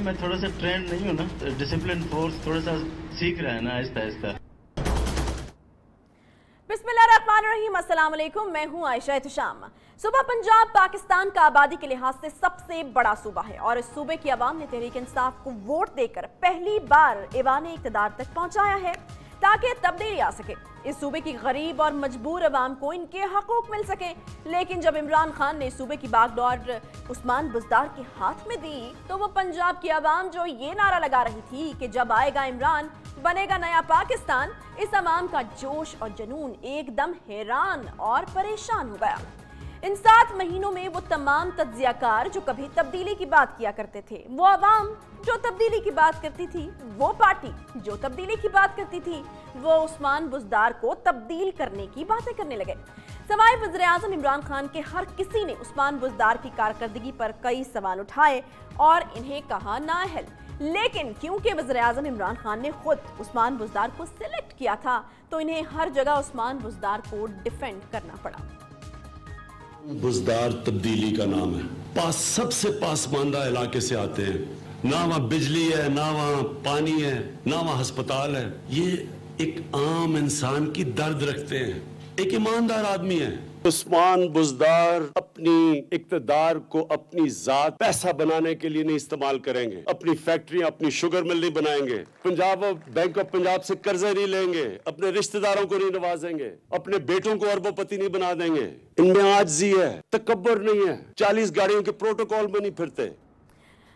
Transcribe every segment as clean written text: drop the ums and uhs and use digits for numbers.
मैं थोड़ा सा ट्रेंड नहीं हूँ ना, डिसिप्लिन फोर्स थोड़ा सा सीख रहा है ना आहिस्ता आहिस्ता। बिस्मिल्लाहिर्रहमानिर्रहीम, अस्सलाम वालेकुम। मैं हूँ आयशा एहतशाम। सूबा पंजाब पाकिस्तान का आबादी के लिहाज से सबसे बड़ा सूबा है और इस सूबे की आवाम ने तहरीक इंसाफ को वोट देकर पहली बार ऐवान इक़्तिदार तक पहुंचाया है ताकि तब्दीली आ सके, इस सूबे की गरीब और मजबूर अवाम को इनके हकूक मिल सके। लेकिन जब इमरान खान ने सूबे की बागडोर उस्मान बुज़दार के हाथ में दी तो वो पंजाब की आवाम जो ये नारा लगा रही थी कि जब आएगा इमरान बनेगा नया पाकिस्तान, इस अवाम का जोश और जुनून एकदम हैरान और परेशान हो गया। इन 7 महीनों में वो तमाम तज्जियाकार जो कभी तब्दीली की बात किया करते थे, वो अवाम जो तब्दीली की बात करती थी, वो पार्टी जो तब्दीली की बात करती थी, वो उस्मान बुज़दार को तब्दील करने की बातें करने लगे। सवाए वज़ीर-ए-आज़म इमरान खान के हर किसी ने उस्मान बुज़दार की कारकर्दगी पर कई सवाल उठाए और इन्हें कहा नाअहल। लेकिन क्योंकि वज़ीर-ए-आज़म इमरान खान ने खुद उस्मान बुज़दार को सिलेक्ट किया था तो इन्हें हर जगह उस्मान बुज़दार को डिफेंड करना पड़ा। बुज़दार तब्दीली का नाम है। सबसे पासमानदा इलाके से आते हैं, ना वहाँ बिजली है, ना वहाँ पानी है, ना वहाँ अस्पताल है। ये एक आम इंसान की दर्द रखते हैं, एक ईमानदार आदमी है। उस्मान बुज़दार अपनी इक़्तिदार को अपनी जात पैसा बनाने के लिए नहीं इस्तेमाल करेंगे, अपनी फैक्ट्रियां, अपनी शुगर मिल नहीं बनाएंगे, पंजाब बैंक ऑफ पंजाब से कर्जे नहीं लेंगे, अपने रिश्तेदारों को नहीं नवाजेंगे, अपने बेटों को अरबोपति नहीं बना देंगे। इनमें आजिज़ी है, तकब्बुर नहीं है, 40 गाड़ियों के प्रोटोकॉल में नहीं फिरते।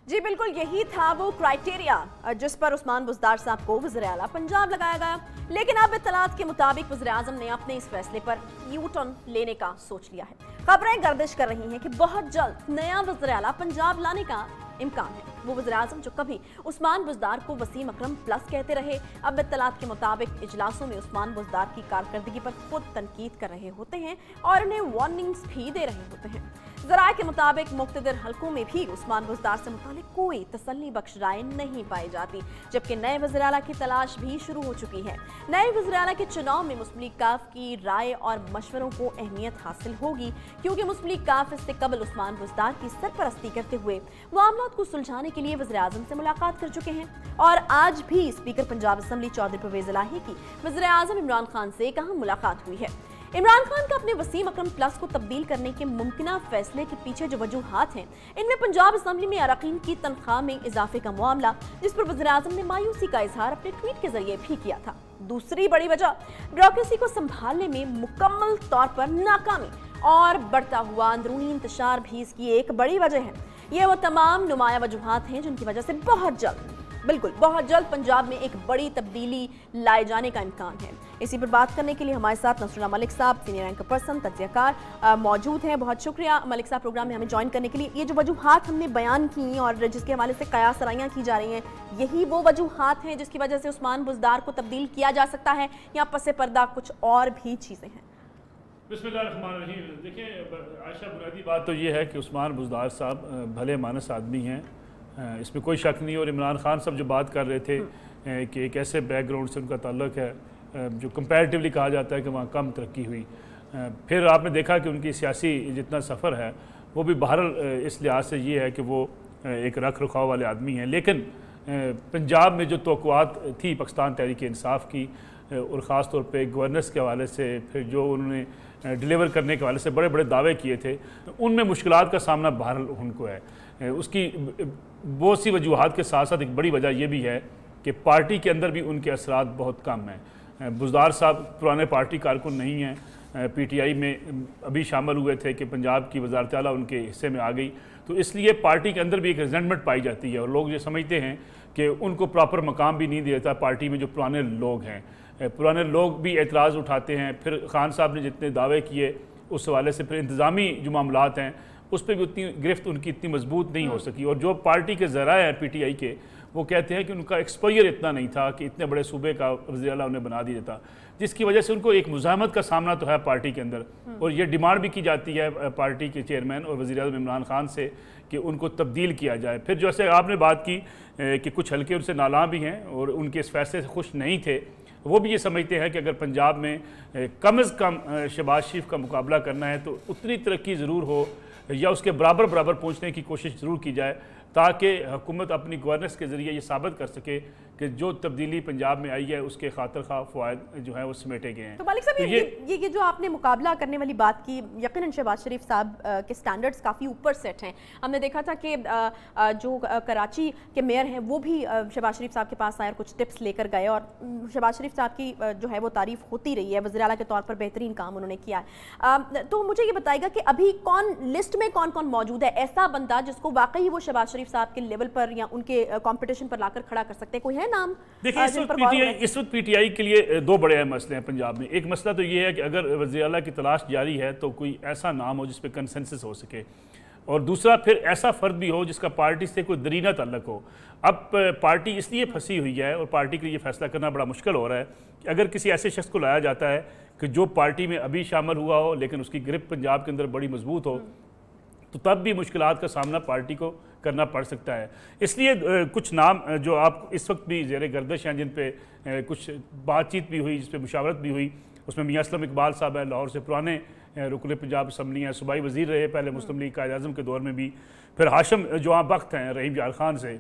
जी बिल्कुल, यही था वो क्राइटेरिया जिस पर उस्मान बुज़दार साहब को वज़ीर-ए-आला पंजाब लगाया गया। लेकिन अब इत्तलात के मुताबिक वज़ीर-ए-आज़म ने अपने इस फैसले पर यू टर्न लेने का सोच लिया है। खबरें गर्दिश कर रही हैं कि बहुत जल्द नया वज़ीर-ए-आला पंजाब लाने का इम्कान है। वो वज़ीर-ए-आज़म जो कभी उस्मान बुज़दार को वसीम अकरम प्लस कहते रहे, अब इत्तलात के मुताबिक इजलासों में उस्मान बुज़दार की कारकर्दगी पर खुद तनकीद कर रहे होते हैं और उन्हें वार्निंग्स भी दे रहे होते हैं। ज़राए के मुताबिक मुख्तलिफ हलकों में भी उस्मान बुज़दार से मुतालिक कोई तसल्ली बख्श राय नहीं पाई जाती, जबकि नए वज़ीर-ए-आला की तलाश भी शुरू हो चुकी है। नए वज़ीर-ए-आला के चुनाव में मुस्लिम लीग काफ की राय और मशवरों को अहमियत हासिल होगी, क्योंकि मुस्लिम लीग काफ इससे कबल उस्मान बुज़दार की सरपरस्ती करते हुए मामलों को सुलझाने के लिए वज़ीर-ए-आज़म से मुलाकात कर चुके हैं और आज भी स्पीकर पंजाब असम्बली चौधरी परवेज़ इलाही की वज़ीर-ए-आज़म इमरान खान से कहाँ मुलाकात हुई है। इमरान खान का अपने वसीम अकरम प्लस को तब्दील करने के मुमकिन फैसले के पीछे जो वजूहात हैं, इनमें पंजाब असम्बली में अरकान की तनख्वाह में इजाफे का मामला, जिस पर वज़ीर-ए-आज़म ने मायूसी का इजहार अपने ट्वीट के जरिए भी किया था। दूसरी बड़ी वजह ब्यूरोक्रेसी को संभालने में मुकम्मल तौर पर नाकामी और बढ़ता हुआ अंदरूनी इंतशार भी इसकी एक बड़ी वजह है। ये वो तमाम नुमाया वजूहात हैं जिनकी वजह से बहुत जल्द पंजाब में एक बड़ी तब्दीली लाए जाने का इम्कान है। इसी पर बात करने के लिए हमारे साथ नसरुल्लाह मलिक साहब, सीनियर एंकर पर्सन, तज्जियाकार मौजूद हैं। बहुत शुक्रिया मलिक साहब प्रोग्राम में हमें ज्वाइन करने के लिए। ये जो वजूहात हमने बयान की और जिसके हवाले से कयास सराइयाँ की जा रही हैं, यही वो वजूहात हैं जिसकी वजह से उस्मान बुज़दार को तब्दील किया जा सकता है या पसे पर्दा कुछ और भी चीज़ें हैं? बिस्मिल्लाहिर्रहमानिर्रहीम। देखिए आयशा, बुनियादी बात तो ये है कि उस्मान बुज़दार साहब भले मानस आदमी हैं, इसमें कोई शक नहीं। और इमरान खान साहब जो बात कर रहे थे कि एक ऐसे बैकग्राउंड से उनका ताल्लुक़ है जो कंपैरेटिवली कहा जाता है कि वहाँ कम तरक्की हुई, फिर आपने देखा कि उनकी सियासी जितना सफ़र है वो भी बहरहाल इस लिहाज से ये है कि वो एक रख रखाव वाले आदमी हैं। लेकिन पंजाब में जो तवक्कुआत थी पाकिस्तान तहरीक इंसाफ की और ख़ास तौर पे गवर्नेंस के हवाले से, फिर जो उन्होंने डिलीवर करने के हवाले से बड़े बड़े दावे किए थे, उनमें मुश्किलात का सामना बहरहाल उनको है। उसकी बहुत सी वजूहात के साथ साथ एक बड़ी वजह यह भी है कि पार्टी के अंदर भी उनके असरात बहुत कम हैं। बुज़दार साहब पुराने पार्टी कारकुन नहीं हैं, PTI में अभी शामिल हुए थे कि पंजाब की वज़ारत आला उनके हिस्से में आ गई, तो इसलिए पार्टी के अंदर भी एक रिजेंटमेंट पाई जाती है और लोग ये समझते हैं कि उनको प्रॉपर मकाम भी नहीं देता पार्टी में जो पुराने लोग हैं। पुराने लोग भी एतराज़ उठाते हैं। फिर खान साहब ने जितने दावे किए उस हवाले से फिर इंतज़ामी जो मामलात हैं उस पर भी उतनी गिरफ्त उनकी इतनी मजबूत नहीं हो सकी। और जो पार्टी के ज़राए हैं PTI के, वो कहते हैं कि उनका एक्सपोजर इतना नहीं था कि इतने बड़े सूबे का वज़ीर आला उन्हें बना दिया था, जिसकी वजह से उनको एक मुज़ाहमत का सामना तो है पार्टी के अंदर। और ये डिमांड भी की जाती है पार्टी के चेयरमैन और वज़ीर आज़म इमरान खान से कि उनको तब्दील किया जाए। फिर जैसे आपने बात की कि कुछ हल्के उनसे नाला भी हैं और उनके इस फैसले से खुश नहीं थे, वो भी ये समझते हैं कि अगर पंजाब में कम अज़ कम शहबाज शरीफ का मुकाबला करना है तो उतनी तरक्की ज़रूर हो या उसके बराबर बराबर पहुँचने की कोशिश ज़रूर की जाए, ताकि हुकूमत अपनी गवर्नेंस के ज़रिए ये साबित कर सके कि जो तब्दीली पंजाब में आई है उसके खातिर खा फ़वाद जो है वो समेटे गए हैं। तो मालिक साहब, तो ये जो आपने मुकाबला करने वाली बात की, यकीनन शहबाज शरीफ साहब के स्टैंडर्ड्स काफ़ी ऊपर सेट हैं। हमने देखा था कि जो कराची के मेयर हैं वो भी शहबाज शरीफ साहब के पास आए और कुछ टिप्स लेकर गए, और शहबाज शरीफ साहब की जो है वो तारीफ होती रही है, वज़ीर आला के तौर पर बेहतरीन काम उन्होंने किया है। तो मुझे ये बताएगा कि अभी लिस्ट में कौन कौन मौजूद है, ऐसा बंदा जिसको वाकई वो शहबाज शरीफ साहब के लेवल पर या उनके कंपटीशन पर लाकर खड़ा कर सकते हैं? कोई है नाम? देखिए, इस वक्त पीटीआई के लिए दो बड़े अहम मसले हैं पंजाब में। एक मसला तो ये है कि अगर वज़ीर आला की तलाश जारी है तो कोई ऐसा नाम हो जिस पे कंसेंसस हो सके, और दूसरा फिर ऐसा फ़र्द भी हो जिसका पार्टी से कोई दरीना ताल्लुक हो। अब पार्टी इसलिए फंसी हुई है और पार्टी के लिए फैसला करना बड़ा मुश्किल हो रहा है कि अगर किसी ऐसे शख्स को लाया जाता है कि जो पार्टी में अभी शामिल हुआ हो लेकिन उसकी ग्रिप पंजाब के अंदर बड़ी मजबूत हो, तो तब भी मुश्किलात का सामना पार्टी को करना पड़ सकता है। इसलिए कुछ नाम जो आप इस वक्त भी ज़ेरे गर्दिश हैं, जिन पे कुछ बातचीत भी हुई, जिस पे मुशावरत भी हुई, उसमें मियां असलम इकबाल साहब हैं, लाहौर से पुराने रुकन पंजाब असम्बली हैं, सूबाई वज़ीर रहे पहले मुस्लिम लीग कायद आज़म के दौर में भी। फिर हाशम जो बख्त हैं रहीम यार खान से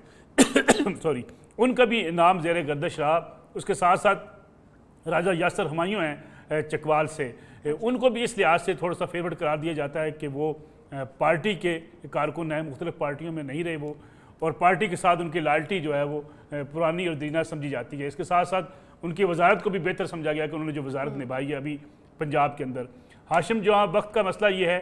सॉरी, उनका भी नाम ज़ेरे गर्दिश रहा। उसके साथ साथ राजा यासर हुमायूं हैं चकवाल से, उनको भी इस लिहाज से थोड़ा सा फेवरेट करार दिया जाता है कि वो पार्टी के कारकुन हैं, मुख्तलिफ पार्टियों में नहीं रहे वो, और पार्टी के साथ उनकी लॉयल्टी जो है वो पुरानी और दीना समझी जाती है। इसके साथ साथ उनकी वजारत को भी बेहतर समझा गया कि उन्होंने जो वजारत निभाई है अभी पंजाब के अंदर। हाशिम जो वक्त का मसला ये है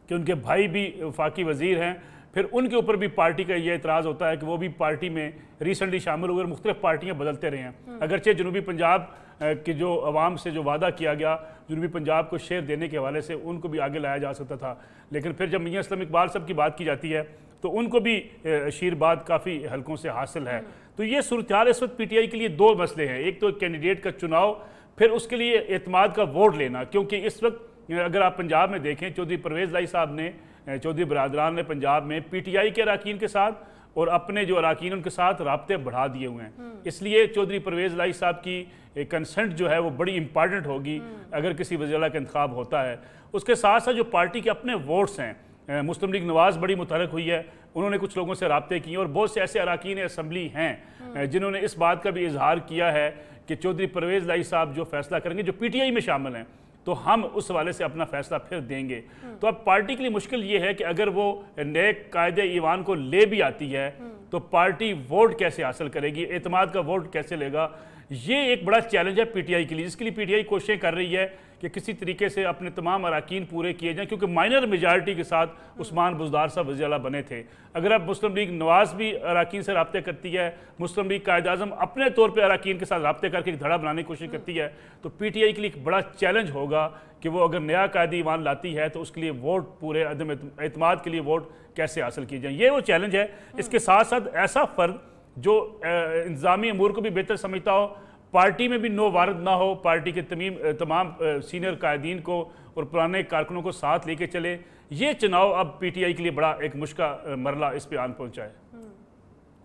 कि उनके भाई भी वफाकी वज़ीर हैं, फिर उनके ऊपर भी पार्टी का ये एतराज़ होता है कि वो भी पार्टी में रिसेंटली शामिल हुए और मुख्तलिफ पार्टियाँ बदलते रहे हैं। अगरचे जनूबी पंजाब कि जो अवाम से जो वादा किया गया जनूबी पंजाब को शेयर देने के हवाले से, उनको भी आगे लाया जा सकता था, लेकिन फिर जब मियां असलम इकबाल साहब की बात की जाती है तो उनको भी आशीर्वाद काफ़ी हलकों से हासिल है। तो ये सूरत हाल इस वक्त पीटीआई के लिए दो मसले हैं, एक तो कैंडिडेट का चुनाव, फिर उसके लिए एतमाद का वोट लेना। क्योंकि इस वक्त अगर आप पंजाब में देखें, चौधरी परवेज़ लाई साहब ने, चौधरी बरादरान ने पंजाब में पीटीआई के अरकान के साथ और अपने जो अरकान उनके साथ राब्ते बढ़ा दिए हुए हैं। इसलिए चौधरी परवेज़ लाई साहब की कंसेंट जो है वो बड़ी इंपॉर्टेंट होगी अगर किसी वज़ीर आला का इंतखाब होता है। उसके साथ साथ जो पार्टी के अपने वोट्स हैं, मुस्लिम लीग नवाज़ बड़ी मुतहरक हुई है, उन्होंने कुछ लोगों से राब्ते किए, और बहुत से ऐसे अरकान असम्बली हैं जिन्होंने इस बात का भी इजहार किया है कि चौधरी परवेज़ लाई साहब जो फैसला करेंगे, जो पीटीआई में शामिल हैं, तो हम उस हवाले से अपना फैसला फिर देंगे। तो अब पार्टी के लिए मुश्किल ये है कि अगर वो नए कायदे ईवान को ले भी आती है तो पार्टी वोट कैसे हासिल करेगी, एतमाद का वोट कैसे लेगा, ये एक बड़ा चैलेंज है पीटीआई के लिए, जिसके लिए पीटीआई कोशिशें कर रही है कि किसी तरीके से अपने तमाम अरकान पूरे किए जाएं। क्योंकि माइनर मेजॉरिटी के साथ उस्मान बुज़दार साहब वज़ीर आला बने थे। अगर अब मुस्लिम लीग नवाज़ भी अरकान से राब्ते करती है, मुस्लिम लीग कायद आज़म अपने तौर पर अरकान के साथ राब्ते करके एक धड़ा बनाने की कोशिश करती है, तो पीटीआई के लिए एक बड़ा चैलेंज होगा कि वो अगर नया कायदे ईवान लाती है तो उसके लिए वोट, पूरे अदम एतमाद के लिए वोट कैसे हासिल किए जाएँ, ये वो चैलेंज है। इसके साथ साथ ऐसा फ़र्द जो इंतज़ामी अमूर को भी बेहतर समझता हो, पार्टी में भी नो वारद ना हो, पार्टी के तमाम सीनियर कायदीन को और पुराने कारकुनों को साथ लेके चले, ये चुनाव अब पीटीआई के लिए बड़ा एक मुश्किल मरला इस पे आन पहुंचा है।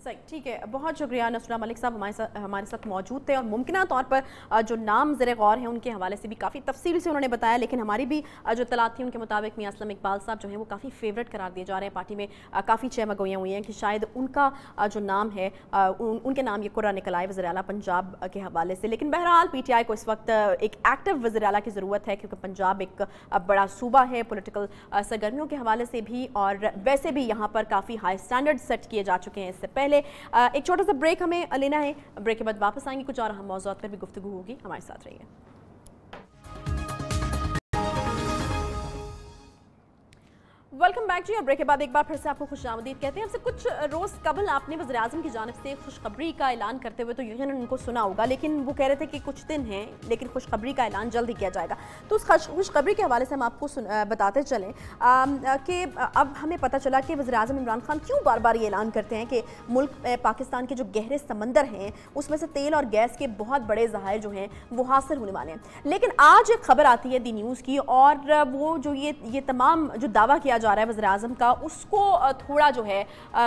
सही, ठीक है, बहुत शुक्रिया नसरुल्लाह मलिक साहब हमारे साथ मौजूद थे और मुमकिन तौर पर जो नाम ज़ेरे गौर हैं उनके हवाले से भी काफ़ी तफसील से उन्होंने बताया। लेकिन हमारी भी जो इत्तलात थी उनके मुताबिक मियां असलम इकबाल साहब जो हैं वो काफ़ी फेवरेट करार दिए जा रहे हैं। पार्टी में काफ़ी चहमगोइयाँ हुई हैं कि शायद उनका जो नाम है उनके नाम ये कुर्रा निकल आए वज़ीर आला पंजाब के हवाले से। लेकिन बहरहाल पीटीआई को इस वक्त एक एक्टिव वज़ीर आला की ज़रूरत है, क्योंकि पंजाब एक बड़ा सूबा है पोलिटिकल सरगर्मियों के हवाले से भी, और वैसे भी यहाँ पर काफ़ी हाई स्टैंडर्ड सेट किए जा चुके हैं इससे पहले। एक छोटा सा ब्रेक हमें लेना है, ब्रेक के बाद वापस आएंगे, कुछ और अहम मौज़ूआत पर भी गुफ्तगू होगी, हमारे साथ रहिए। वेलकम बैक जी। और ब्रेक के बाद एक बार फिर से आपको खुशामदीद कहते हैं। हमसे कुछ रोज़ कबल आपने वज़ीर आज़म की जानिब से खुशखबरी का ऐलान करते हुए तो यकीनन उनको सुना होगा, लेकिन वो कह रहे थे कि कुछ दिन हैं लेकिन खुशखबरी का ऐलान जल्द ही किया जाएगा। तो उस खुशखबरी के हवाले से हम आपको बताते चलें कि अब हमें पता चला कि वज़ीर आज़म इमरान खान क्यों बार बार ये ऐलान करते हैं कि मुल्क पाकिस्तान के जो गहरे समंदर हैं उसमें से तेल और गैस के बहुत बड़े ज़खायर जो हैं वो हासिल होने वाले हैं। लेकिन आज एक खबर आती है दी न्यूज़ की, और वो जो ये तमाम जो दावा किया जा रहा है वज़ीर आज़म का, उसको थोड़ा जो है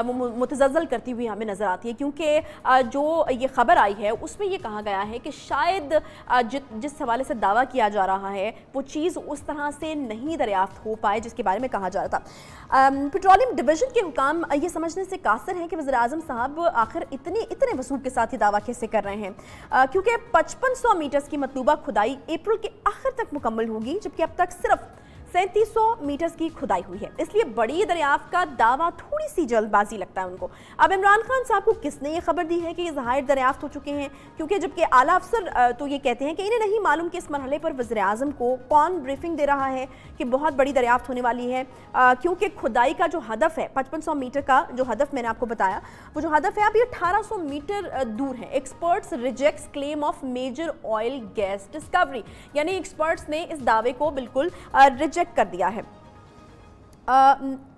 मुतज़ल्ज़ल करती हुई हमें नज़र आती है, क्योंकि जो ये खबर आई है उसमें ये कहा गया है कि शायद जिस हवाले से दावा किया जा रहा है वो चीज़ उस तरह से नहीं दरियाफ्त हो पाए जिसके बारे में कहा जा रहा था। पेट्रोलियम डिवीज़न के हुकाम ये समझने से कासिर हैं कि वज़ीर आज़म साहब आखिर इतने वसूल के साथ ही दावा कैसे कर रहे हैं, क्योंकि 5500 मीटर्स की मतलूबा खुदाई अप्रैल के आखिर तक मुकम्मल होगी, जबकि अब तक सिर्फ 3700 मीटर्स की खुदाई हुई है। इसलिए बड़ी दरियाफ्त का दावा थोड़ी सी जल्दबाजी लगता है उनको। अब इमरान खान साहब को किसने ये खबर दी है कि ये ज़ाहिर दरियाफ्त हो चुके हैं, क्योंकि जबकि आला अफसर तो ये कहते हैं कि इन्हें नहीं मालूम कि इस मरहले पर वज़ीर आज़म को कौन ब्रीफिंग दे रहा है कि बहुत बड़ी दरियाफ्त होने वाली है, क्योंकि खुदाई का जो हदफ है 5500 मीटर का जो हदफ मैंने आपको बताया, वो जो हदफ है अब ये 1800 मीटर दूर है। Experts rejects claim of major oil gas discovery, यानी एक्सपर्ट्स ने इस दावे को बिल्कुल रिजेक्ट कर दिया है।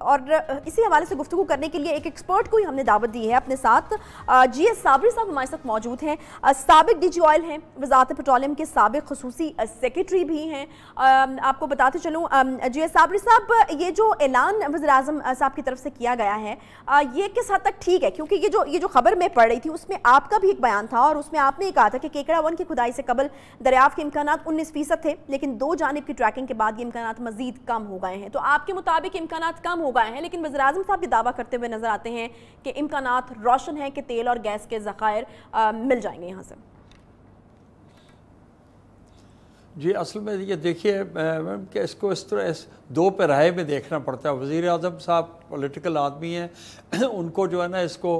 और इसी हवाले से गुफ्तगू करने के लिए एक एक्सपर्ट को ही हमने दावत दी है अपने साथ। GS साबरी साहब हमारे साथ मौजूद हैं, साबिक DG ऑयल हैं, वज़ारत पेट्रोलियम के साबिक खुसूसी सेक्रेटरी भी हैं। आपको बताते चलूँ GS साबरी साहब, ये जो ऐलान वज़ीर आज़म साहब की तरफ से किया गया है ये किस हद तक ठीक है, क्योंकि ये जो खबर मैं पढ़ रही थी उसमें आपका भी एक बयान था और उसमें आपने ये कहा था कि केकड़ा 1 की खुदाई से कबल दरियाफ्त के इम्कानात 19% थे, लेकिन 2 जानिब की ट्रैकिंग के बाद ये इम्कानात मज़ीद कम हो गए हैं। तो आपके मुताबिक इम्कानात कम हो गए हैं, लेकिन वज़ीर आज़म साहब ये दावा करते हुए नजर आते हैं कि इम्कानात रोशन है कि तेल और गैस के ज़खायर मिल जाएंगे यहाँ से। जी, असल में ये देखिए मैम कि इसको इस तरह दो पैराहे में देखना पड़ता है। वज़ीर आज़म साहब पॉलिटिकल आदमी हैं, उनको जो है ना इसको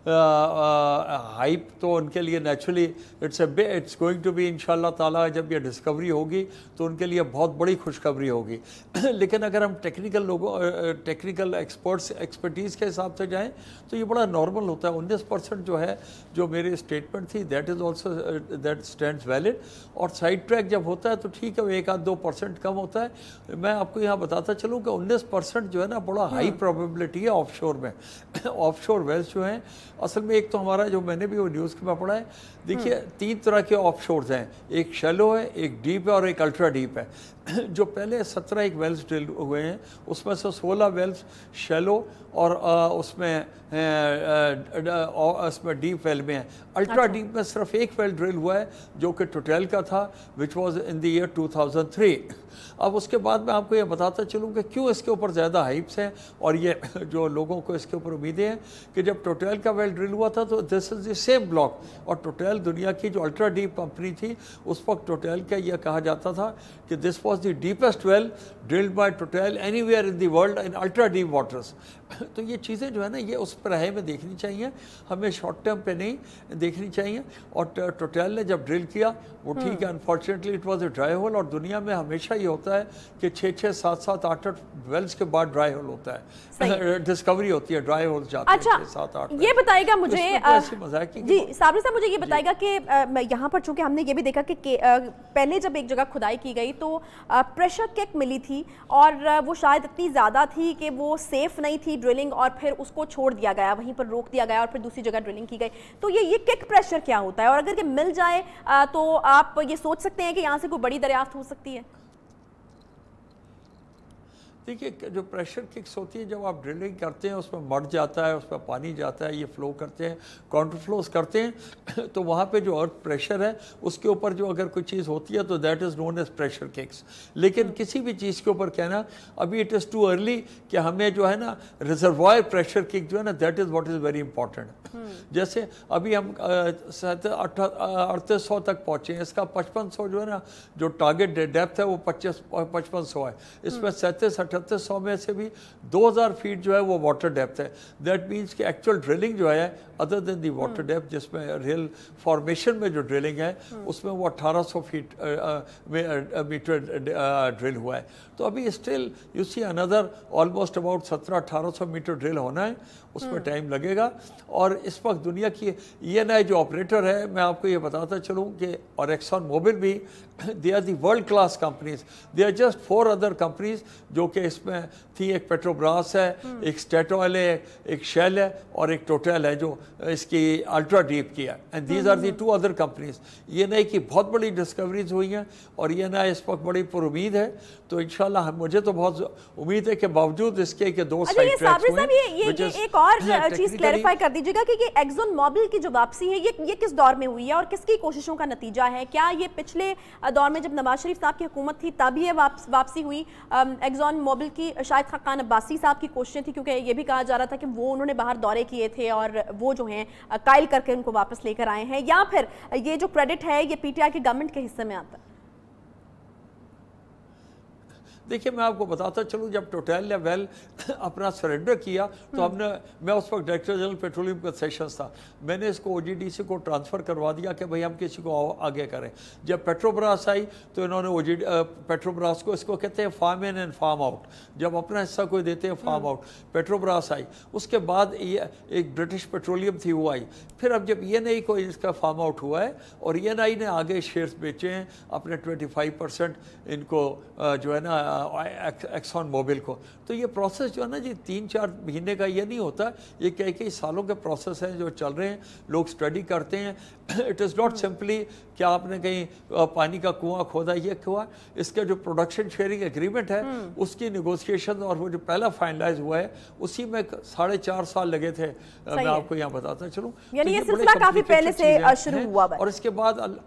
हाइप तो उनके लिए naturally it's going to be इंशाल्लाह ताला, जब ये डिस्कवरी होगी तो उनके लिए बहुत बड़ी खुशखबरी होगी। लेकिन अगर हम टेक्निकल एक्सपर्टीज़ के हिसाब से जाएं तो ये बड़ा नॉर्मल होता है। 19% जो है, जो मेरी स्टेटमेंट थी, that is also that stands valid. और साइड ट्रैक जब होता है तो ठीक है, 1-2% कम होता है। मैं आपको यहाँ बताता चलूँ कि 19% जो है ना बड़ा हाई प्रोबेबिलिटी है ऑफशोर में। ऑफशोर वेल्स जो हैं, असल में एक तो हमारा जो मैंने भी वो न्यूज़ में पढ़ा है, देखिए 3 तरह के ऑफशोर्स हैं, एक शैलो है, एक डीप है और एक अल्ट्रा डीप है। जो पहले 17 एक वेल्स ड्रिल हुए हैं उसमें से 16 वेल्स शैलो और उसमें डीप वेल में है। अल्ट्रा डीप में सिर्फ एक वेल ड्रिल हुआ है जो कि टोटल का था, which was in the year 2003। अब उसके बाद मैं आपको ये बताता चलूँ कि क्यों इसके ऊपर ज़्यादा हाइप्स हैं और ये जो लोगों को इसके ऊपर उम्मीदें हैं कि जब टोटल का वेल ड्रिल हुआ था तो this is the same block, और टोटल दुनिया की जो अल्ट्रा डीप कंपनी थी उस वक्त टोटल का यह कहा जाता था कि this was the deepest well drilled by total anywhere in the world in ultra deep waters. तो ये चीज़ें जो है ना ये उस पैराहे में देखनी चाहिए, हमें शॉर्ट टर्म पे नहीं देखनी चाहिए। और टोटल ने जब ड्रिल किया वो ठीक है, unfortunately it was a dry hole, और दुनिया में हमेशा ये होता है कि 6-6, 7-7, 8-8 वेल्स के बाद ड्राई होल होता है, डिस्कवरी होती है, ड्राई होल जाते हैं 6-7-8। ये बताएगा मुझे जी साबरी साहब, मुझे ये बताएगा कि यहाँ पर चूंकि हमने ये भी देखा कि पहले जब एक जगह खुदाई की गई तो प्रेशर किक मिली थी और वो शायद इतनी ज़्यादा थी कि वो सेफ नहीं थी ड्रिलिंग, और फिर उसको छोड़ दिया गया, वहीं पर रोक दिया गया और फिर दूसरी जगह ड्रिलिंग की गई। तो ये किक प्रेशर क्या होता है, और अगर ये मिल जाए तो आप ये सोच सकते हैं कि यहाँ से कोई बड़ी दरियाफ्त हो सकती है? देखिए, जो प्रेशर किक्स होती है जब आप ड्रिलिंग करते हैं उसमें मड जाता है, उसमें पानी जाता है, ये फ्लो करते हैं, काउंटर फ्लोज करते हैं, तो वहाँ पे जो अर्थ प्रेशर है उसके ऊपर जो अगर कोई चीज़ होती है तो that is known as pressure kicks. लेकिन किसी भी चीज़ के ऊपर कहना अभी इट इज़ टू अर्ली कि हमें जो है ना रिजर्वायर प्रेशर किक जो है ना that is what is very important. जैसे अभी हम 3800 तक पहुँचे हैं, इसका 5500 जो है ना जो टारगेट डेप्थ है वो 5500 है, इसमें 3700 में से भी 2000 फीट जो है वो वाटर डेप्थ है। दैट मीन्स कि एक्चुअल ड्रिलिंग जो है other than the water depth, जिसमें रियल फॉर्मेशन में जो ड्रिलिंग है उसमें वो 1800 फीट मीटर ड्रिल हुआ है। तो अभी still you see another almost about 1700-1800 metre drill होना है, उसमें टाइम लगेगा। और इस वक्त दुनिया की ENI जो ऑपरेटर है, मैं आपको ये बताता चलूँ कि और एक्सन मोबिल भी, they are the world class companies, they are just 4 other companies जो कि इसमें थी, एक पेट्रोब्रास है, एक स्टेटोइल है, एक शेल है और एक टोटल है जो इसकी अल्ट्रा डीप की है। And these are the 2 other companies. ये नहीं कि बहुत बड़ी डिस्कवरीज हुई हैं और ये ना इस वक्त बड़ी पुरुमीद है। तो इंशाल्लाह मुझे तो बहुत उम्मीद है कि बावजूद इसके कि 2 साइड ट्रैक्स हुए। ये एक और चीज क्लैरिफाई कर दीजिएगा कि ये एक्सॉन मोबिल की जो वापसी है ये किस दौर में हुई है और किसकी कोशिशों का नतीजा है? क्या ये पिछले दौर में जब नवाज शरीफ साहब की हुकूमत थी तब ये वापसी हुई? एक्सॉन मोबिल की शायद खान अब्बासी साहब की कोशिशें थी, क्योंकि ये भी कहा जा रहा था कि वो उन्होंने बाहर दौरे किए थे और वो जो हैं कायल करके उनको वापस लेकर आए हैं, या फिर ये जो क्रेडिट है ये पीटीआई की गवर्नमेंट के हिस्से में आता है? देखिए मैं आपको बताता चलूँ, जब टोटल ने वेल अपना सरेंडर किया तो मैं उस वक्त डायरेक्टर जनरल पेट्रोलियम कंसेशंस था, मैंने इसको ओजीडीसी को ट्रांसफ़र करवा दिया कि भाई हम किसी को आगे करें। जब पेट्रोब्रास आई तो इन्होंने पेट्रोब्रास को, इसको कहते हैं farm in and farm out, जब अपना हिस्सा कोई देते हैं फार्म आउट। पेट्रोब्रास आई, उसके बाद ये एक ब्रिटिश पेट्रोलियम थी वो आई, फिर अब जब ENI को इसका फार्म आउट हुआ है और ENI ने आगे शेयर्स बेचे हैं अपने 25% इनको जो है ना एक्सॉन मोबिल को। तो ये प्रोसेस जो है ना जी 3-4 महीने का ये नहीं होता, ये कई सालों के प्रोसेस हैं जो चल रहे हैं, लोग स्टडी करते हैं। इट इज़ नॉट सिंपली कि आपने कहीं पानी का कुआं खोदा ये हुआ, इसका जो प्रोडक्शन शेयरिंग एग्रीमेंट है उसकी निगोशिएशन और वो जो पहला फाइनलाइज हुआ है उसी में 4.5 साल लगे थे। मैं आपको यहाँ बताता चलूँ, यानी ये सिलसिला काफी पहले से शुरू हुआ है और इसके बाद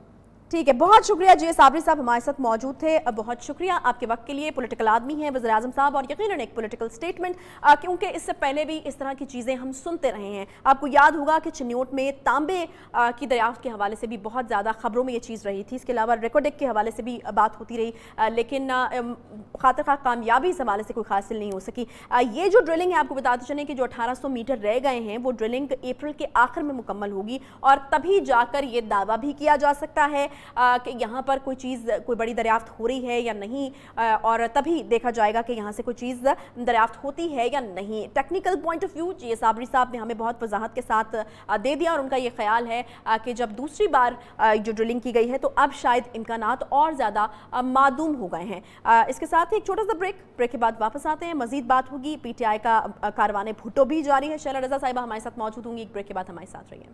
ठीक है। बहुत शुक्रिया जी साबरी साहब हमारे साथ मौजूद थे, बहुत शुक्रिया आपके वक्त के लिए। पॉलिटिकल आदमी हैं वज़ीर आज़म साहब और यकीनन एक पॉलिटिकल स्टेटमेंट, क्योंकि इससे पहले भी इस तरह की चीज़ें हम सुनते रहे हैं। आपको याद होगा कि चिन्योट में तांबे की दरियाफ्त के हवाले से भी बहुत ज़्यादा खबरों में ये चीज़ रही थी, इसके अलावा रिकॉर्डिक के हवाले से भी बात होती रही, लेकिन खातिर खा कामयाबी इस हवाले से कोई हासिल नहीं हो सकी। ये जो ड्रिलिंग है आपको बताते चलें कि जो 1800 मीटर रह गए हैं वो ड्रिलिंग अप्रैल के आखिर में मुकम्मल होगी और तभी जाकर ये दावा भी किया जा सकता है कि यहाँ पर कोई चीज़, कोई बड़ी दरियाफ्त हो रही है या नहीं, और तभी देखा जाएगा कि यहाँ से कोई चीज़ दरियाफ्त होती है या नहीं। टेक्निकल पॉइंट ऑफ व्यू जी साबरी साहब ने हमें बहुत वजाहत के साथ दे दिया और उनका ये ख्याल है कि जब दूसरी बार जो ड्रिलिंग की गई है तो अब शायद इम्कानात और ज़्यादा मादूम हो गए हैं। इसके साथ ही एक छोटा सा ब्रेक के बाद वापस आते हैं, मजीद बात होगी। PTI का कारवाने भुट्टो भी जारी है। शैला रजा साहिबा हमारे साथ मौजूद होंगी, एक ब्रेक के बाद हमारे साथ रहिए।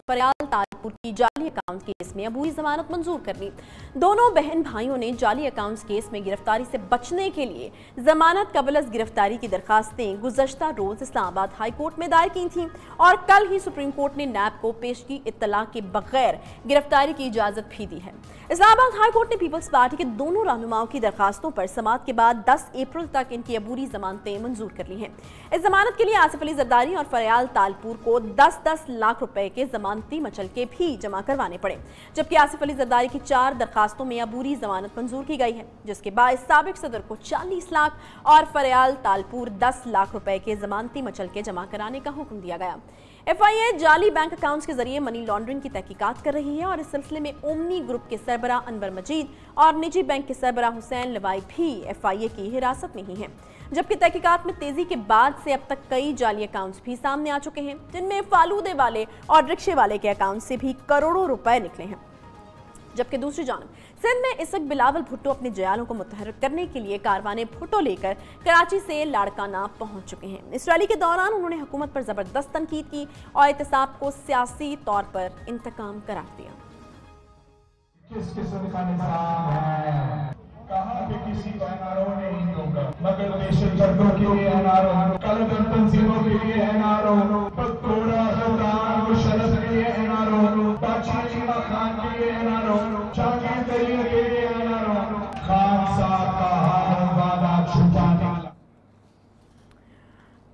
फरियाल ताजपुर की जाली अकाउंट केस में अबूई जमानत मंजूर कर ली। दोनों बहन भाइयों ने जाली अकाउंट्स केस में गिरफ्तारी से बचने के लिए जमानत कबल अज़ गिरफ्तारी की दरखास्तें गुज़श्ता रोज इस्लामाबाद हाई कोर्ट में दायर की थीं और कल ही सुप्रीम कोर्ट ने नैब को पेशगी इत्तला के बगैर गिरफ्तारी की इजाजत भी दी है। इस्लामाबाद हाई कोर्ट ने पीपल्स पार्टी के दोनों रहनुमाओं की दरखास्तों पर समाअत के बाद 10 अप्रैल तक इनकी अबूरी जमानतें मंजूर कर ली हैं। इस जमानत के लिए आसिफ अली जरदारी और फरियाल तालपुर को 10-10 लाख रुपए के जमानती मचलके भी जमा करवाने पड़े, जबकि आसिफ अली जरदारी की 4 दरखास्तों में अबूरी जमानत मंजूर की गई है, जिसके बाद साबिक सदर को 40 लाख और फरियाल तालपुर 10 लाख रुपए के जमानती मचलके जमा कराने का हुक्म दिया गया। FIA जाली बैंक अकाउंट्स के जरिए मनी लॉन्ड्रिंग की तहकीकात कर रही है और इस सिलसिले में ओमनी ग्रुप के सरबरा अनवर मजीद और निजी बैंक के सरबरा हुसैन लवाई भी FIA की हिरासत में ही हैं, जबकि तहकीकात में तेजी के बाद से अब तक कई जाली अकाउंट्स भी सामने आ चुके हैं, जिनमें फालूदे वाले और रिक्शे वाले के अकाउंट से भी करोड़ों रुपए निकले हैं। जबकि दूसरी जानब सिंध में इस वक्त बिलावल भुट्टो अपने जयालों को मुतहर्रिक करने के लिए कारवाने भुट्टो लेकर कराची से लाड़काना पहुंच चुके हैं। इस रैली के दौरान उन्होंने हुकूमत पर जबरदस्त तनकीद की और एहतसाब को सियासी तौर पर इंतकाम करार दिया। किस किस्म का निजाम है, कहाँ पे किसी को एनआरओ नहीं होगा, मगर दहशतगर्दों के लिए एनआरओ, कलगन तंजीमों के लिए एनआरओ, पतोड़ा खुदान मुशर्रफ के लिए एनआरओ, बादशाह खान के लिए एनआरओ, जाकिर तरीन के लिए एनआरओ, खान साहब का हाल वादा छुपाने।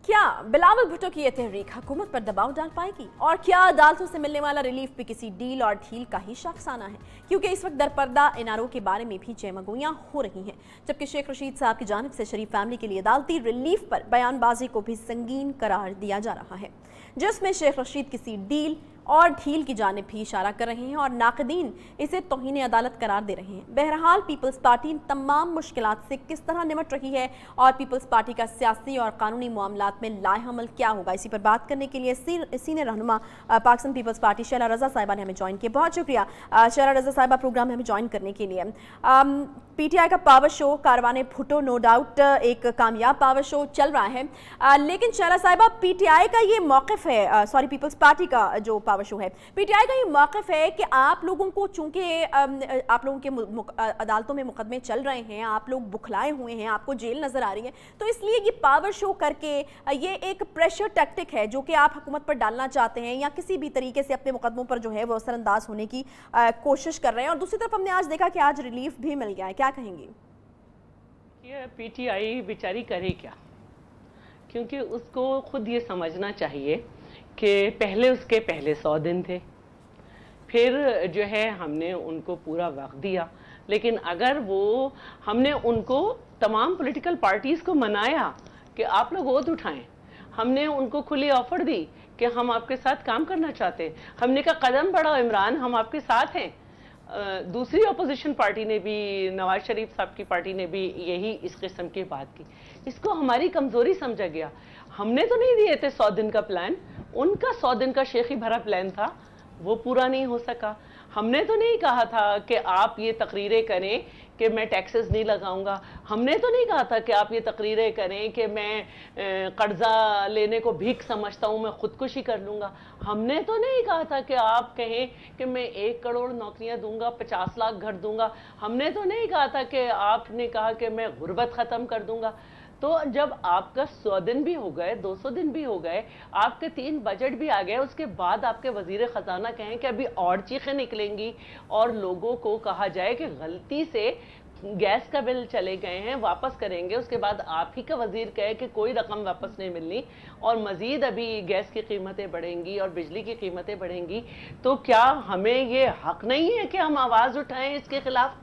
क्या बिलावल भुट्टो की यह तहरीक हुकूमत पर दबाव डाल पाएगी और क्या अदालतों से मिलने वाला रिलीफ भी किसी डील और ढील का ही शख्साना है? क्योंकि इस वक्त दरपर्दा एनआरओ के बारे में भी जयमगोइयां हो रही हैं, जबकि शेख रशीद साहब की जानिब से शरीफ फैमिली के लिए अदालती रिलीफ पर बयानबाजी को भी संगीन करार दिया जा रहा है, जिसमें शेख रशीद किसी डील और ढील की जानिब भी इशारा कर रहे हैं और नाक़दीन इसे तौहीन अदालत करार दे रहे हैं। बहरहाल पीपल्स पार्टी इन तमाम मुश्किलात से किस तरह निमट रही है और पीपल्स पार्टी का सियासी और कानूनी मामलात में लाएअमल क्या होगा, इसी पर बात करने के लिए सीनियर रहनुमा पाकिस्तान पीपल्स पार्टी शैला रज़ा साहिबा ने हमें ज्वाइन किया। बहुत शुक्रिया शैला रज़ा साहिबा प्रोग्राम में हमें ज्वाइन करने के लिए। पीटीआई का power show कारवाने Bhutto no doubt एक कामयाब पावर शो चल रहा है, लेकिन शैला साहिबा पीटीआई का ये मौक़िफ़ है, सॉरी पीपल्स पार्टी का जो पावर शो है, पीटीआई का ये मौक़िफ़ है कि आप लोगों को चूंकि आप लोगों के अदालतों में मुकदमे चल रहे हैं, आप लोग बुखलाए हुए हैं, आपको जेल नज़र आ रही है, तो इसलिए ये पावर शो करके ये एक प्रेशर टैक्टिक है जो कि आप हुकूमत पर डालना चाहते हैं या किसी भी तरीके से अपने मुकदमों पर जो है वो असरअंदाज होने की कोशिश कर रहे हैं। और दूसरी तरफ हमने आज देखा कि आज रिलीफ भी मिल गया है, क्या कहेंगी? ये पीटीआई बेचारी करे क्या, क्योंकि उसको खुद ये समझना चाहिए कि पहले उसके पहले 100 दिन थे, फिर जो है हमने उनको पूरा वक्त दिया, लेकिन अगर वो हमने उनको तमाम पॉलिटिकल पार्टीज़ को मनाया कि आप लोग वोट उठाएं, हमने उनको खुली ऑफर दी कि हम आपके साथ काम करना चाहते हैं, हमने कहा कदम बढ़ाओ इमरान, हम आपके साथ हैं। दूसरी अपोजिशन पार्टी ने भी, नवाज शरीफ साहब की पार्टी ने भी यही इस किस्म की बात की। इसको हमारी कमज़ोरी समझा गया। हमने तो नहीं दिए थे 100 दिन का प्लान, उनका 100 दिन का शेखी भरा प्लान था, वो पूरा नहीं हो सका। हमने तो नहीं कहा था कि आप ये तकरीरें करें कि मैं टैक्सेस नहीं लगाऊंगा, हमने तो नहीं कहा था कि आप ये तकरीरें करें कि मैं कर्जा लेने को भीख समझता हूँ, मैं खुदकुशी कर लूँगा। हमने तो नहीं कहा था कि आप कहें कि मैं 1 करोड़ नौकरियाँ दूंगा, 50 लाख घर दूंगा। हमने तो नहीं कहा था कि आपने कहा कि मैं गुर्बत ख़त्म कर दूंगा। तो जब आपका 100 दिन भी हो गए, 200 दिन भी हो गए, आपके 3 बजट भी आ गए, उसके बाद आपके वजीर ख़जाना कहें कि अभी और चीखें निकलेंगी और लोगों को कहा जाए कि गलती से गैस का बिल चले गए हैं, वापस करेंगे, उसके बाद आप ही का वजीर कहे कि कोई रकम वापस नहीं मिलनी और मज़ीद अभी गैस की कीमतें बढ़ेंगी और बिजली की कीमतें बढ़ेंगी, तो क्या हमें ये हक नहीं है कि हम आवाज़ उठाएं इसके खिलाफ?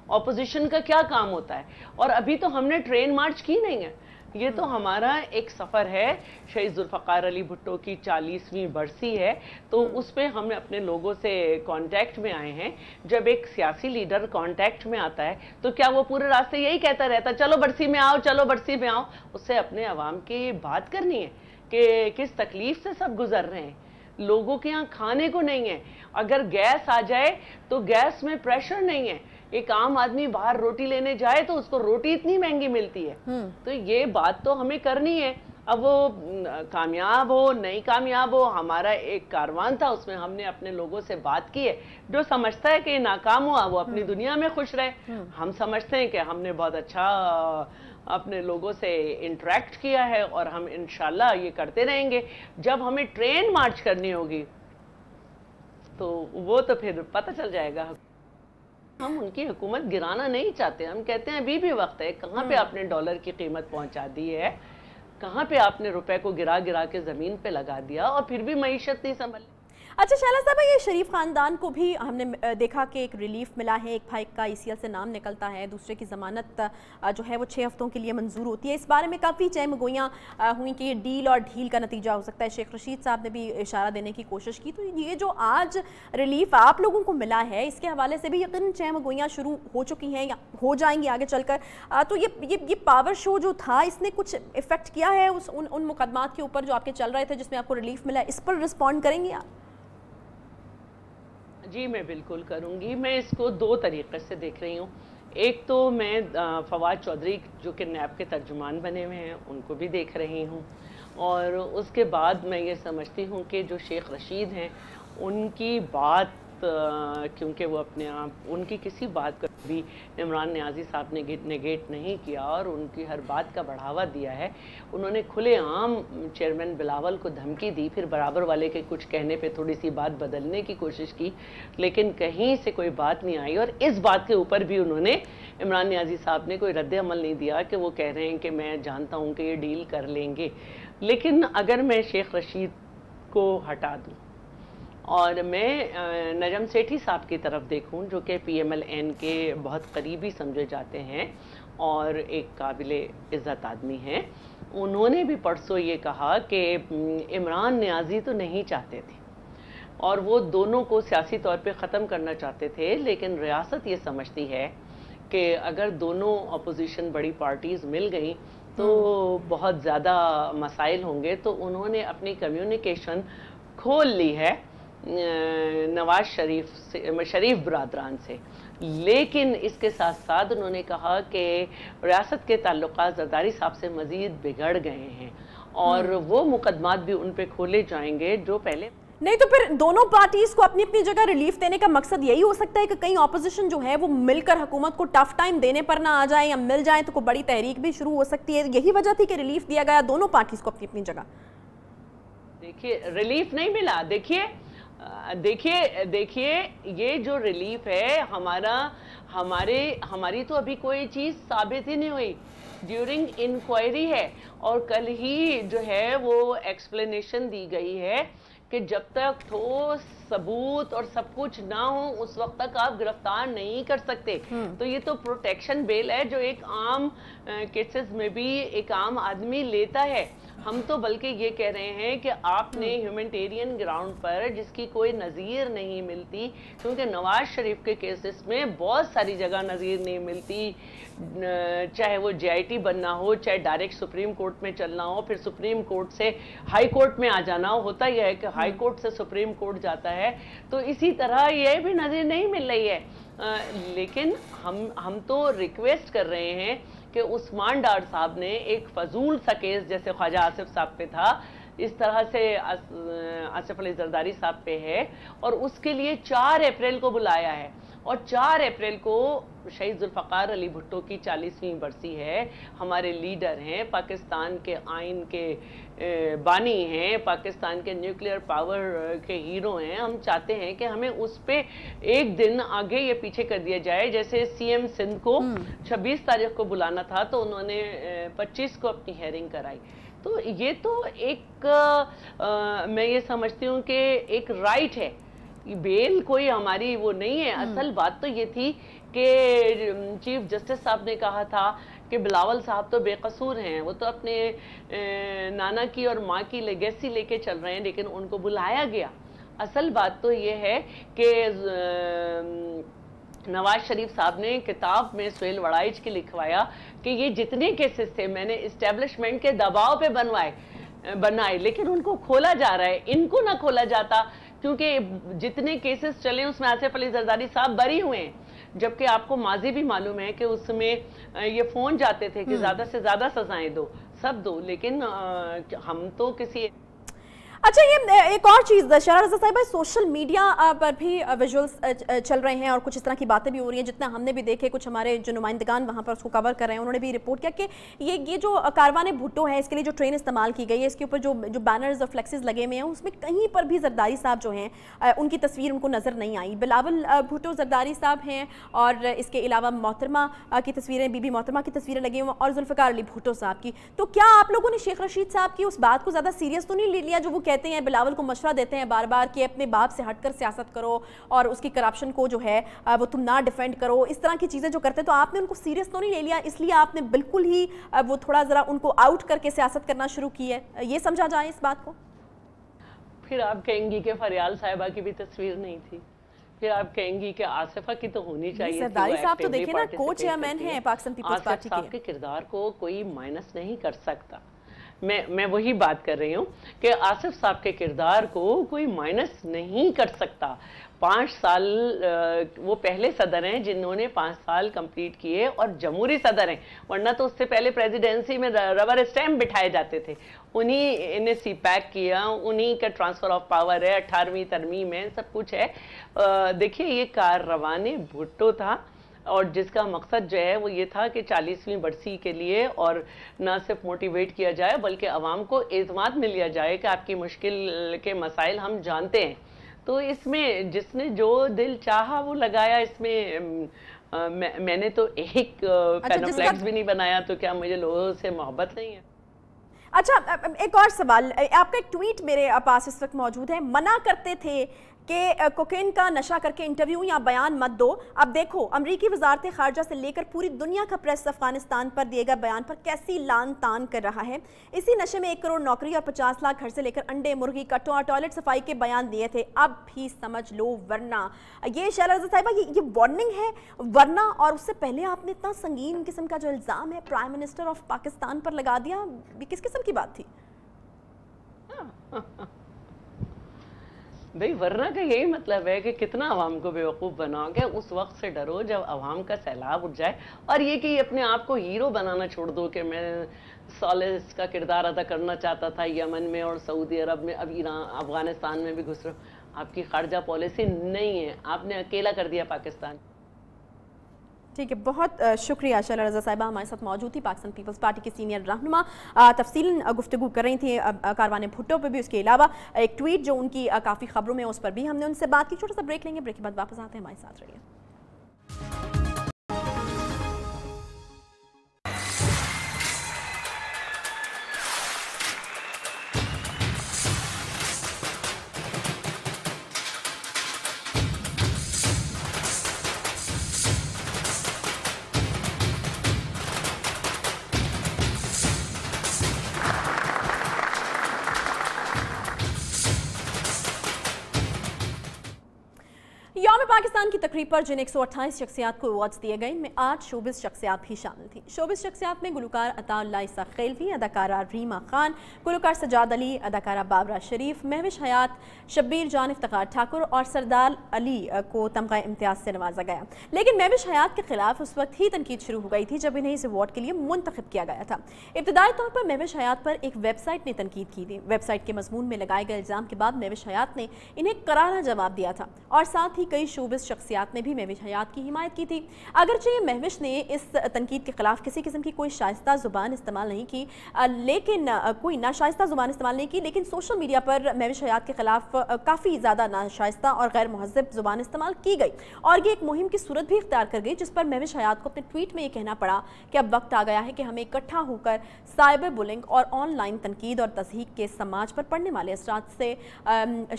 ऑपोजिशन का क्या काम होता है? और अभी तो हमने ट्रेन मार्च की नहीं है, ये तो हमारा एक सफ़र है। शहीद जुल्फ़कार अली भुट्टो की 40वीं बरसी है, तो उस पर हम अपने लोगों से कांटेक्ट में आए हैं। जब एक सियासी लीडर कांटेक्ट में आता है तो क्या वो पूरे रास्ते यही कहता रहता चलो बरसी में आओ, चलो बरसी में आओ? उससे अपने अवाम की बात करनी है कि किस तकलीफ से सब गुजर रहे हैं। लोगों के यहाँ खाने को नहीं है, अगर गैस आ जाए तो गैस में प्रेशर नहीं है। एक आम आदमी बाहर रोटी लेने जाए तो उसको रोटी इतनी महंगी मिलती है। तो ये बात तो हमें करनी है। अब वो कामयाब हो नहीं कामयाब हो, हमारा एक कारवान था, उसमें हमने अपने लोगों से बात की है। जो समझता है कि नाकाम हुआ वो अपनी दुनिया में खुश रहे। हम समझते हैं कि हमने बहुत अच्छा अपने लोगों से इंटरेक्ट किया है और हम इंशाल्लाह ये करते रहेंगे। जब हमें ट्रेन मार्च करनी होगी तो वो तो फिर पता चल जाएगा। हम उनकी हुकूमत गिराना नहीं चाहते, हम कहते हैं अभी भी वक्त है। कहाँ पे आपने डॉलर की कीमत पहुंचा दी है, कहाँ पे आपने रुपए को गिरा गिरा के ज़मीन पे लगा दिया और फिर भी मईशत नहीं संभल। अच्छा शैला साहब, ये शरीफ ख़ानदान को भी हमने देखा कि एक रिलीफ मिला है, एक भाई का ECL से नाम निकलता है, दूसरे की ज़मानत जो है वो 6 हफ्तों के लिए मंजूर होती है। इस बारे में काफ़ी चहमगोइयाँ हुई कि ये डील और ढील का नतीजा हो सकता है। शेख रशीद साहब ने भी इशारा देने की कोशिश की। तो ये जो आज रिलीफ आप लोगों को मिला है, इसके हवाले से भी यकीनन चहमगोइयाँ शुरू हो चुकी हैं या हो जाएंगी आगे चलकर। तो ये पावर शो जो था, इसने कुछ इफ़ेक्ट किया है उन मुकदमात के ऊपर जो आपके चल रहे थे जिसमें आपको रिलीफ मिला है? इस पर रिस्पॉन्ड करेंगे आप? जी मैं बिल्कुल करूँगी। मैं इसको दो तरीक़े से देख रही हूँ। एक तो मैं फवाद चौधरी जो कि नैब के तर्जुमान बने हुए हैं उनको भी देख रही हूँ, और उसके बाद मैं ये समझती हूँ कि जो शेख रशीद हैं उनकी बात, क्योंकि वो अपने आप उनकी किसी बात का भी इमरान नियाज़ी साहब ने नेगेट नहीं किया और उनकी हर बात का बढ़ावा दिया है। उन्होंने खुलेआम चेयरमैन बिलावल को धमकी दी, फिर बराबर वाले के कुछ कहने पे थोड़ी सी बात बदलने की कोशिश की, लेकिन कहीं से कोई बात नहीं आई। और इस बात के ऊपर भी उन्होंने, इमरान नियाज़ी साहब ने कोई रद्द अमल नहीं दिया कि वो कह रहे हैं कि मैं जानता हूँ कि ये डील कर लेंगे। लेकिन अगर मैं शेख रशीद को हटा दूँ और मैं नजम सेठी साहब की तरफ देखूं जो कि PMLN के बहुत करीबी समझे जाते हैं और एक काबिले इज़्ज़त आदमी हैं, उन्होंने भी परसों ये कहा कि इमरान नियाज़ी तो नहीं चाहते थे और वो दोनों को सियासी तौर पे ख़त्म करना चाहते थे, लेकिन रियासत ये समझती है कि अगर दोनों अपोजिशन बड़ी पार्टीज़ मिल गई तो बहुत ज़्यादा मसाइल होंगे। तो उन्होंने अपनी कम्युनिकेशन खोल ली है नवाज शरीफ बरादरान से, लेकिन इसके साथ साथ उन्होंने कहा कि रियासत के ताल्लुकात जरदारी साहब से मज़ीद बिगड़ गए हैं और वो मुकदमात भी उन पे खोले जाएंगे जो पहले नहीं। तो फिर दोनों पार्टीज को अपनी अपनी जगह रिलीफ देने का मकसद यही हो सकता है कि कहीं ऑपोजिशन जो है वो मिलकर हुकूमत को टफ टाइम देने पर ना आ जाए, या मिल जाए तो कोई बड़ी तहरीक भी शुरू हो सकती है। यही वजह थी कि रिलीफ दिया गया दोनों पार्टीज को अपनी अपनी जगह। देखिए रिलीफ नहीं मिला। देखिए ये जो रिलीफ है हमारी तो अभी कोई चीज़ साबित ही नहीं हुई, ड्यूरिंग इंक्वायरी है। और कल ही जो है वो एक्सप्लेनेशन दी गई है कि जब तक ठोस सबूत और सब कुछ ना हो उस वक्त तक आप गिरफ्तार नहीं कर सकते। तो ये तो प्रोटेक्शन बेल है जो एक आम केसेस में भी एक आम आदमी लेता है। हम तो बल्कि ये कह रहे हैं कि आपने ह्यूमैनिटेरियन ग्राउंड पर जिसकी कोई नज़ीर नहीं मिलती, क्योंकि नवाज शरीफ के केसेस में बहुत सारी जगह नज़ीर नहीं मिलती, चाहे वो JIT बनना हो, चाहे डायरेक्ट सुप्रीम कोर्ट में चलना हो, फिर सुप्रीम कोर्ट से हाई कोर्ट में आ जाना हो। होता यह है कि हाई कोर्ट से सुप्रीम कोर्ट जाता है, तो इसी तरह यह भी नज़ीर नहीं मिल रही है। लेकिन हम तो रिक्वेस्ट कर रहे हैं कि उस्मान डार साहब ने एक फजूल सा केस जैसे ख्वाजा आसिफ साहब पे था, इस तरह से आसिफ अली जरदारी साहब पे है, और उसके लिए 4 अप्रैल को बुलाया है। और 4 अप्रैल को शहीद जुल्फ़कार अली भुट्टो की 40वीं बरसी है। हमारे लीडर हैं, पाकिस्तान के आइन के बानी हैं, पाकिस्तान के न्यूक्लियर पावर के हीरो हैं। हम चाहते हैं कि हमें उस पे एक दिन आगे ये पीछे कर दिया जाए। जैसे CM सिंध को 26 तारीख को बुलाना था तो उन्होंने 25 को अपनी हेयरिंग कराई। तो ये तो मैं ये समझती हूँ कि एक राइट है, बेल कोई हमारी वो नहीं है। असल बात तो ये थी कि चीफ जस्टिस साहब ने कहा था कि बिलावल साहब तो बेकसूर हैं, वो तो अपने नाना की और माँ की लेगेसी लेके चल रहे हैं, लेकिन उनको बुलाया गया। असल बात तो ये है कि नवाज शरीफ साहब ने किताब में सुहेल वड़ाइच की लिखवाया कि ये जितने केसेस थे मैंने इस्टेब्लिशमेंट के दबाव पे बनाए, लेकिन उनको खोला जा रहा है। इनको ना खोला जाता, क्योंकि जितने केसेस चले उसमें आसिफ अली जरदारी साहब बरी हुए हैं, जबकि आपको माजी भी मालूम है कि उसमें ये फोन जाते थे कि ज्यादा से ज्यादा सजाएं दो, सब दो, लेकिन हम तो किसी अच्छा, ये एक और चीज़ शरा रज़ा साहिबा, सोशल मीडिया पर भी विजुअल्स चल रहे हैं और कुछ इस तरह की बातें भी हो रही हैं, जितना हमने भी देखे, कुछ हमारे जो नुमाइंदगान वहाँ पर उसको कवर कर रहे हैं उन्होंने भी रिपोर्ट किया कि ये जो कारवान भुट्टो है इसके लिए जो ट्रेन इस्तेमाल की गई है, इसके ऊपर जो बैनर्स और फ्लेक्सेस लगे हुए हैं उसमें कहीं पर भी जरदारी साहब जो हैं उनकी तस्वीर उनको नज़र नहीं आई। बिलावल भुट्टो जरदारी साहब हैं और इसके अलावा मोहतरमा की तस्वीरें, बीबी मोहतरमा की तस्वीरें लगी हुई और जुल्फ़कार अली भुट्टो साहब की। तो क्या आप लोगों ने शेख रशीद साहब की उस बात को ज़्यादा सीरियस तो नहीं ले लिया जो वो कहते हैं, बिलावल को मशवरा देते हैं बार बार कि अपने बाप से हटकर सियासत करो और उसकी करप्शन को जो है वो तुम ना डिफेंड करो, इस तरह की चीज़ें जो करते हैं, तो आपने उनको सीरियस तो नहीं ले लिया, इसलिए आपने बिल्कुल ही वो थोड़ा ज़रा उनको आउट करके सियासत करना शुरू की है, ये समझा जाए इस बात को? फिर आप कहेंगी कि फरियाल साहिबा की भी तस्वीर नहीं थी, फिर आप कहेंगी कि आसिफा की तो होनी चाहिए। सरदारी साहब तो देखिए ना, को चेयरमैन है पाकिस्तान पीपल्स पार्टी के किरदार को कोई माइनस नहीं कर सकता, मैं वही बात कर रही हूँ कि आसिफ साहब के किरदार को कोई माइनस नहीं कर सकता। 5 साल वो पहले सदर हैं जिन्होंने 5 साल कंप्लीट किए और जमहूरी सदर हैं, वरना तो उससे पहले प्रेसिडेंसी में रबर स्टैम्प बिठाए जाते थे। उन्हीं ने सीपैक किया, उन्हीं का ट्रांसफ़र ऑफ पावर है, 18वीं तरमीम है, सब कुछ है। देखिए ये कारवाने भुट्टो था और जिसका मकसद जो है वो ये था कि 40वीं बरसी के लिए और ना सिर्फ मोटिवेट किया जाए बल्कि आवाम को एतमाद में लिया जाए कि आपकी मुश्किल के मसाइल हम जानते हैं। तो इसमें जिसने जो दिल चाहा वो लगाया। इसमें मैंने तो एक पैनोफ्लेक्स भी नहीं बनाया, तो क्या मुझे लोगों से मोहब्बत नहीं है? अच्छा, एक और सवाल, आपका एक ट्वीट मेरे पास इस वक्त मौजूद है। मना करते थे कि कोकेन का नशा करके इंटरव्यू या बयान मत दो। अब देखो, अमरीकी वजारत खारजा से लेकर पूरी दुनिया का प्रेस अफगानिस्तान पर दिए गए बयान पर कैसी लान तान कर रहा है। इसी नशे में 1 करोड़ नौकरी और 50 लाख घर से लेकर अंडे, मुर्गी, कट्टों और टॉयलेट सफाई के बयान दिए थे। अब भी समझ लो वरना। ये शहला रज़ा साहिबा, ये वार्निंग है वरना। और उससे पहले आपने इतना संगीन किस्म का जो इल्ज़ाम है प्राइम मिनिस्टर ऑफ पाकिस्तान पर लगा दिया, किस किस्म की बात थी? भाई वरना का यही मतलब है कि कितना अवाम को बेवकूफ़ बनाओगे। उस वक्त से डरो जब अवाम का सैलाब उठ जाए। और ये कि अपने आप को हीरो बनाना छोड़ दो कि मैं सॉलिस का किरदार अदा करना चाहता था यमन में और सऊदी अरब में, अब ईरान अफगानिस्तान में भी घुस रहे हो। आपकी खारजा पॉलिसी नहीं है, आपने अकेला कर दिया पाकिस्तान। ठीक है, बहुत शुक्रिया। शैला रज़ा साहिबा हमारे साथ मौजूद थी, पाकिस्तान पीपल्स पार्टी की सीनियर रहनुमा। तफसीलन गुफ्तगू कर रही थी कारवाने भुट्टो पे भी। उसके अलावा एक ट्वीट जो उनकी काफ़ी खबरों में, उस पर भी हमने उनसे बात की। छोटा सा ब्रेक लेंगे, ब्रेक के बाद वापस आते हैं, हमारे साथ रहिए। यौम पाकिस्तान की तकरीब पर जिन 128 शख्सियात को अवार्ड्स दिए गए, इनमें 8 शोबिस शख्सियात भी शामिल थी। शोबिस शख्सियात में गुलकार अताउल्लाह ईसा खिलवी, अदाकारा रीमा खान, गुलकार सजाद अली, अदाकारा बाबरा शरीफ, महविश हयात, शब्बीर जान, इफ्तिखार ठाकुर और सरदार अली को तमगा इम्तियाज से नवाजा गया। लेकिन महविश हयात के खिलाफ उस वक्त ही तनकीद शुरू हो गई थी जब इन्हें इस अवार्ड के लिए मुंतखब किया गया था। इब्तदाई तौर पर महविश हयात पर एक वेबसाइट ने तनकीद की थी। वेबसाइट के मजमून में लगाए गए इल्ज़ाम के बाद महविश हयात ने इन्हें करारा जवाब दिया था और साथ ही कई शोबिस शख्सियात ने भी महविश हयात की हिमायत की थी। अगरचे महविश ने इस तनकीद के खिलाफ किसी किस्म की कोई शाइस्ता ज़ुबान इस्तेमाल नहीं की, लेकिन कोई नाशाइस्ता ज़ुबान इस्तेमाल नहीं की, लेकिन सोशल मीडिया पर महविश हयात के खिलाफ काफ़ी ज़्यादा नाशाइस्ता और गैर महज़ब ज़ुबान इस्तेमाल की गई और ये एक मुहिम की सूरत भी इख्तियार कर गई, जिस पर महविश हयात को अपने ट्वीट में ये कहना पड़ा कि अब वक्त आ गया है कि हमें इकट्ठा होकर साइबर बुलिंग और ऑनलाइन तनकीद और तज़हीक के समाज पर पड़ने वाले असरात से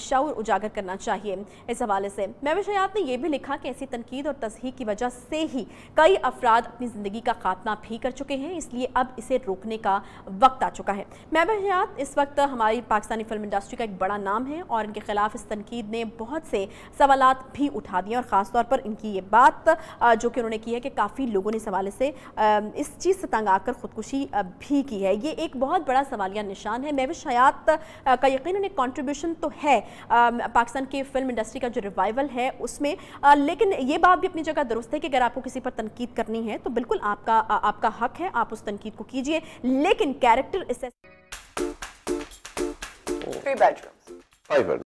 शऊर उजागर करना चाहिए। इस हवाले से महविश हयात ने यह भी लिखा कि ऐसी तनकीद और तज़हीक की वजह से ही कई अफराद अपनी ज़िंदगी का खात्मा भी कर चुके हैं, इसलिए अब इसे रोकने का वक्त आ चुका है। महविश हयात इस वक्त हमारी पाकिस्तानी फिल्म इंडस्ट्री का एक बड़ा नाम है और इनके खिलाफ इस तनकीद ने बहुत से सवालात भी उठा दिए और ख़ासतौर पर इनकी ये बात जो कि उन्होंने की है कि काफ़ी लोगों ने इस हवाले से इस चीज़ से तंग आकर ख़ुदकुशी भी की है। ये एक बहुत बड़ा सवालिया निशान है। महविश हयात का यकीनन एक कॉन्ट्रीब्यूशन तो है पाकिस्तान की फिल्म इंडस्ट्री का जो रिवाइवल है उसमें, लेकिन ये बात भी अपनी जगह दुरुस्त है कि अगर आपको किसी पर तनकीद करनी है तो बिल्कुल आपका हक है, आप उस तनकीद को कीजिए, लेकिन कैरेक्टर 3 bedrooms. 5 bedrooms.